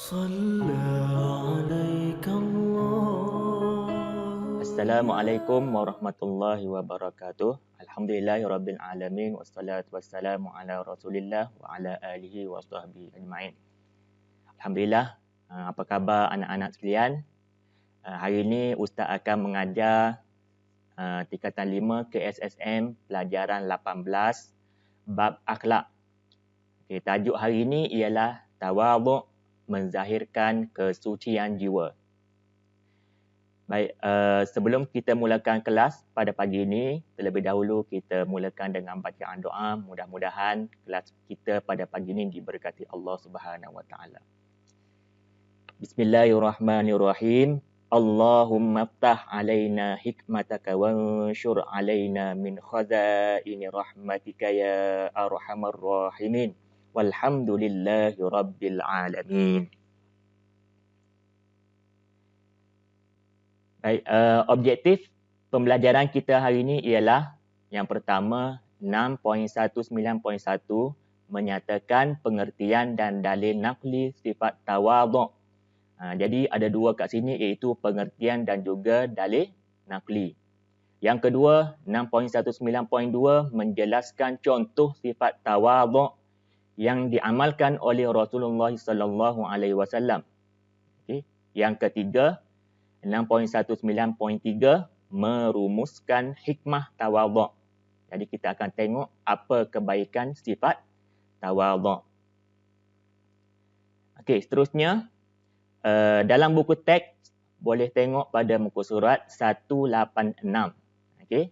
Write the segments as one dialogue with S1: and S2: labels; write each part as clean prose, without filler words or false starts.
S1: صلى عليك الله.
S2: Assalamualaikum warahmatullahi wabarakatuh. Alhamdulillahirabbil alamin wassalatu wassalamu ala Rasulillah wa ala alihi wa sahbihi ajmain. Alhamdulillah, apa khabar anak-anak sekalian? Hari ini ustaz akan mengajar tingkatan 5 KSSM pelajaran 18 bab akhlak. Okay, tajuk hari ini ialah tawaduk menzahirkan kesucian jiwa. Baik, sebelum kita mulakan kelas pada pagi ini, terlebih dahulu kita mulakan dengan bacaan doa. Mudah-mudahan kelas kita pada pagi ini diberkati Allah Subhanahu Wa Taala. Bismillahirrahmanirrahim. Allahumma ftah alaina hikmataka wanshur alaina min khazaini rahmatika ya arhamar rahimin. Walhamdulillahi rabbil alamin. Baik, objektif pembelajaran kita hari ini ialah yang pertama 6.19.1 menyatakan pengertian dan dalil naqli sifat tawaduk. Jadi ada dua kat sini iaitu pengertian dan juga dalil naqli. Yang kedua 6.19.2 menjelaskan contoh sifat tawaduk yang diamalkan oleh Rasulullah sallallahu alaihi wasallam. Okey. Yang ketiga 6.19.3 merumuskan hikmah tawaduk. Jadi kita akan tengok apa kebaikan sifat tawaduk. Okey, seterusnya dalam buku teks boleh tengok pada muka surat 186. Okey.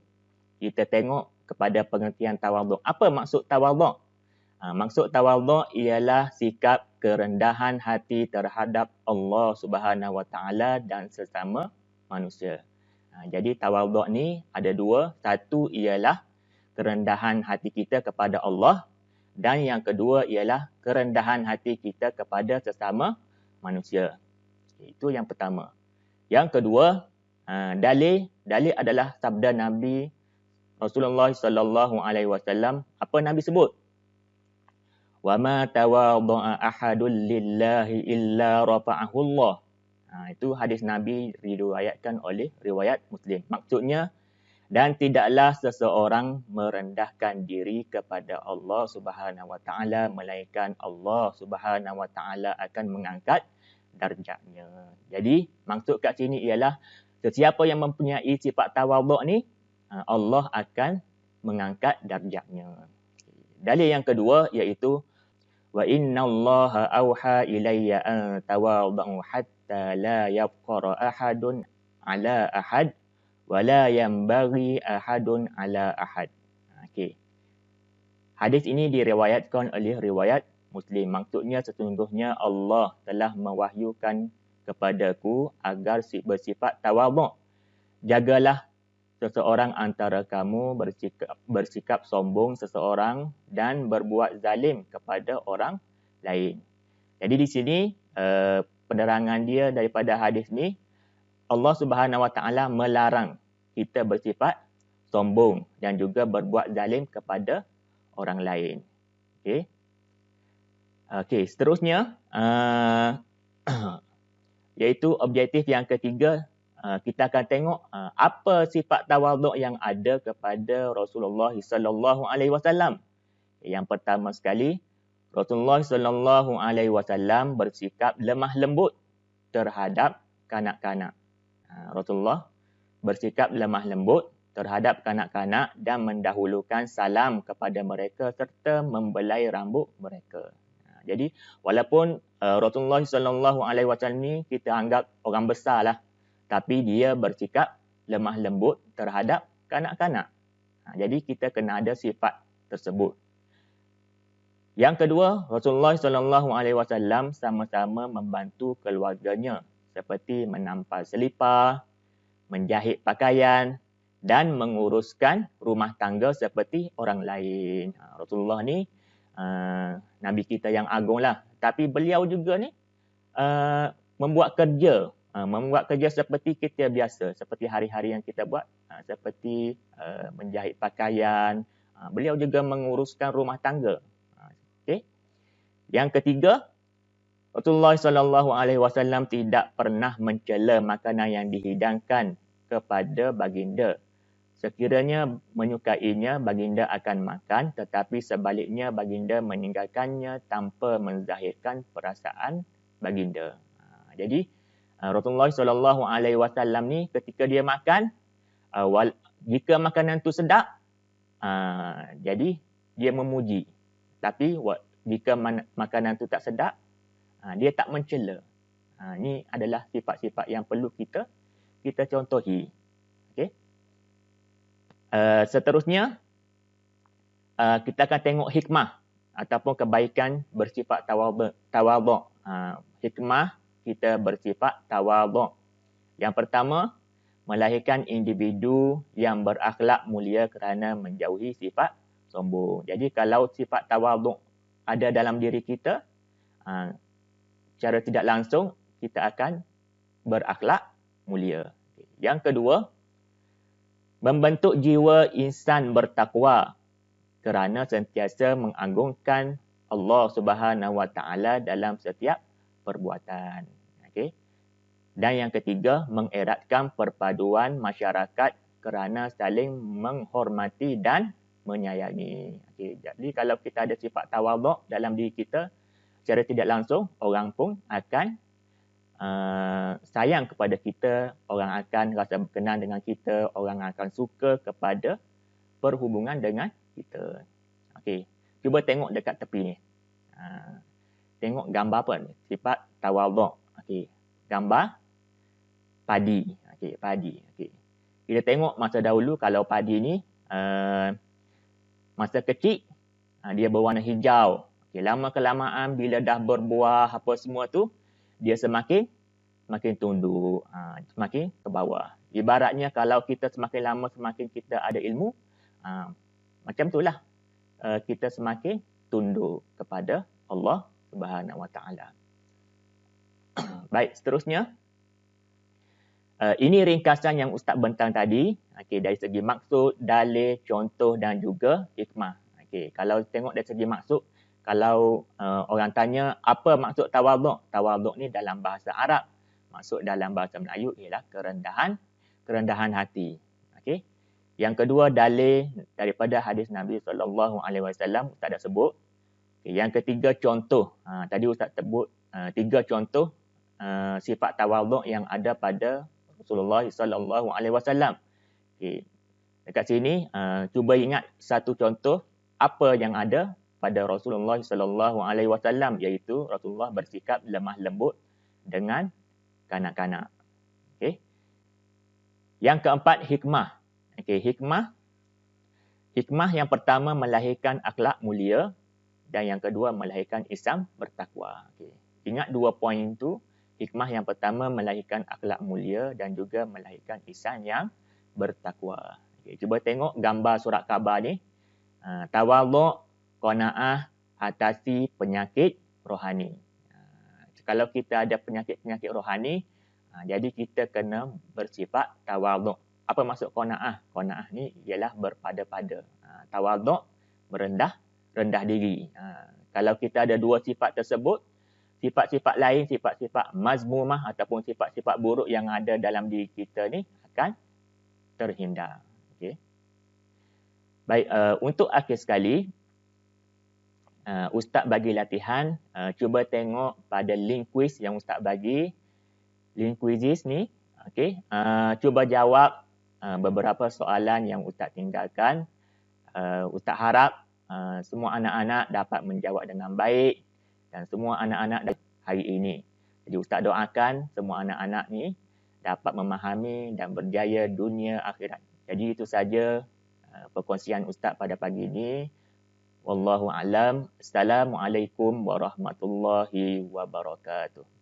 S2: Kita tengok kepada pengertian tawaduk. Apa maksud tawaduk? Maksud tawaduk ialah sikap kerendahan hati terhadap Allah Subhanahu Wa Taala dan sesama manusia. Jadi tawaduk ni ada dua. Satu ialah kerendahan hati kita kepada Allah dan yang kedua ialah kerendahan hati kita kepada sesama manusia. Itu yang pertama. Yang kedua, dalil adalah sabda Nabi Rasulullah sallallahu alaihi wasallam. Apa Nabi sebut? Wa ma tawadha'a ahadun lillahi illa rafa'ahu Allah. Itu hadis Nabi diriwayatkan oleh riwayat Muslim. Maksudnya, dan tidaklah seseorang merendahkan diri kepada Allah Subhanahu Wa Taala melainkan Allah Subhanahu Wa Taala akan mengangkat darjatnya. Jadi, maksud kat sini ialah sesiapa yang mempunyai sifat tawaduk ni, Allah akan mengangkat darjatnya. Dalil yang kedua iaitu wa innallaha auha ilayya an tawadhu hatta la yafqara ahadun ala ahad wa la yanbaghi ahadun ala ahad. Okey. Hadis ini diriwayatkan oleh riwayat Muslim. Maksudnya sesungguhnya Allah telah mewahyukan kepadaku agar bersifat tawadhu. Jagalah seseorang antara kamu bersikap sombong seseorang dan berbuat zalim kepada orang lain. Jadi di sini penerangan dia daripada hadis ni, Allah Subhanahu Wa Taala melarang kita bersifat sombong dan juga berbuat zalim kepada orang lain. Okey. Okey, seterusnya iaitu objektif yang ketiga. Kita akan tengok apa sifat tawaduk yang ada kepada Rasulullah sallallahu alaihi wasallam. Yang pertama sekali, Rasulullah sallallahu alaihi wasallam bersikap lemah lembut terhadap kanak-kanak. Rasulullah bersikap lemah lembut terhadap kanak-kanak dan mendahulukan salam kepada mereka serta membelai rambut mereka. Jadi walaupun Rasulullah sallallahu alaihi wasallam ni kita anggap orang besarlah, tapi dia bersikap lemah lembut terhadap kanak-kanak. Jadi kita kena ada sifat tersebut. Yang kedua, Rasulullah sallallahu alaihi wasallam sama-sama membantu keluarganya seperti menampal selipar, menjahit pakaian dan menguruskan rumah tangga seperti orang lain. Rasulullah ni Nabi kita yang agunglah, tapi beliau juga ni membuat kerja seperti kita biasa, seperti hari-hari yang kita buat, seperti menjahit pakaian. Beliau juga menguruskan rumah tangga. Okay. Yang ketiga, Rasulullah SAW tidak pernah mencela makanan yang dihidangkan kepada baginda. Sekiranya menyukainya, baginda akan makan, tetapi sebaliknya baginda meninggalkannya tanpa menzahirkan perasaan baginda. Jadi Rasulullah SAW ni ketika dia makan, jika makanan tu sedap, jadi dia memuji. Tapi jika makanan tu tak sedap, dia tak mencela. Ini adalah sifat-sifat yang perlu kita contohi. Okay? Seterusnya, kita akan tengok hikmah ataupun kebaikan bersifat tawaduk. Hikmah kita bersifat tawaduk. Yang pertama, melahirkan individu yang berakhlak mulia kerana menjauhi sifat sombong. Jadi kalau sifat tawaduk ada dalam diri kita, secara tidak langsung kita akan berakhlak mulia. Yang kedua, membentuk jiwa insan bertakwa kerana sentiasa mengagungkan Allah Subhanahu Wa Taala dalam setiap perbuatan. Okey. Dan yang ketiga, mengeratkan perpaduan masyarakat kerana saling menghormati dan menyayangi. Okey. Jadi kalau kita ada sifat tawaduk dalam diri kita, secara tidak langsung orang pun akan sayang kepada kita, orang akan rasa berkenan dengan kita, orang akan suka kepada perhubungan dengan kita. Okey, cuba tengok dekat tepi ni. Tengok gambar apa ni? Sifat tawaduk. Okey, gambar padi. Okey, padi. Okey. Kita tengok masa dahulu kalau padi ni masa kecil dia berwarna hijau. Okey, lama kelamaan bila dah berbuah apa semua tu, dia semakin tunduk, semakin ke bawah. Ibaratnya kalau kita semakin lama semakin kita ada ilmu, macam itulah kita semakin tunduk kepada Allah Subhanahu Wa Taala. Baik, seterusnya ini ringkasan yang Ustaz bentang tadi, okey, dari segi maksud, dalil, contoh dan juga hikmah. Okey, kalau tengok dari segi maksud, kalau orang tanya apa maksud tawaduk? Tawaduk ni dalam bahasa Arab, maksud dalam bahasa Melayu ialah kerendahan hati. Okey. Yang kedua, dalil daripada hadis Nabi SAW, Ustaz dah sebut. Okay. Yang ketiga, contoh. Tadi Ustaz sebut 3 contoh sifat tawaduk yang ada pada Rasulullah SAW. Okay. Dekat sini, cuba ingat satu contoh apa yang ada pada Rasulullah SAW, iaitu Rasulullah bersikap lemah lembut dengan kanak-kanak. Okay. Yang keempat, hikmah. Okay, hikmah yang pertama melahirkan akhlak mulia dan yang kedua melahirkan insan bertakwa. Okay. Ingat 2 poin itu, hikmah yang pertama melahirkan akhlak mulia dan juga melahirkan insan yang bertakwa. Okay, cuba tengok gambar surat khabar ni. Tawaduk, qanaah, atasi penyakit rohani. Kalau kita ada penyakit rohani, jadi kita kena bersifat tawaduk. Apa maksud qanaah? Qanaah ni ialah berpada-pada. Tawaduk, rendah diri. Kalau kita ada 2 sifat tersebut, sifat-sifat lain, sifat-sifat mazmumah ataupun sifat-sifat buruk yang ada dalam diri kita ni akan terhindar. Okay. Baik, untuk akhir sekali, Ustaz bagi latihan, cuba tengok pada link quiz yang Ustaz bagi. Link quizzes ni, okay. Cuba jawab beberapa soalan yang Ustaz tinggalkan. Ustaz harap semua anak-anak dapat menjawab dengan baik dan semua anak-anak hari ini. Jadi Ustaz doakan semua anak-anak ni dapat memahami dan berjaya dunia akhirat. Jadi itu saja perkongsian Ustaz pada pagi ini. Wallahu a'lam. Assalamualaikum warahmatullahi wabarakatuh.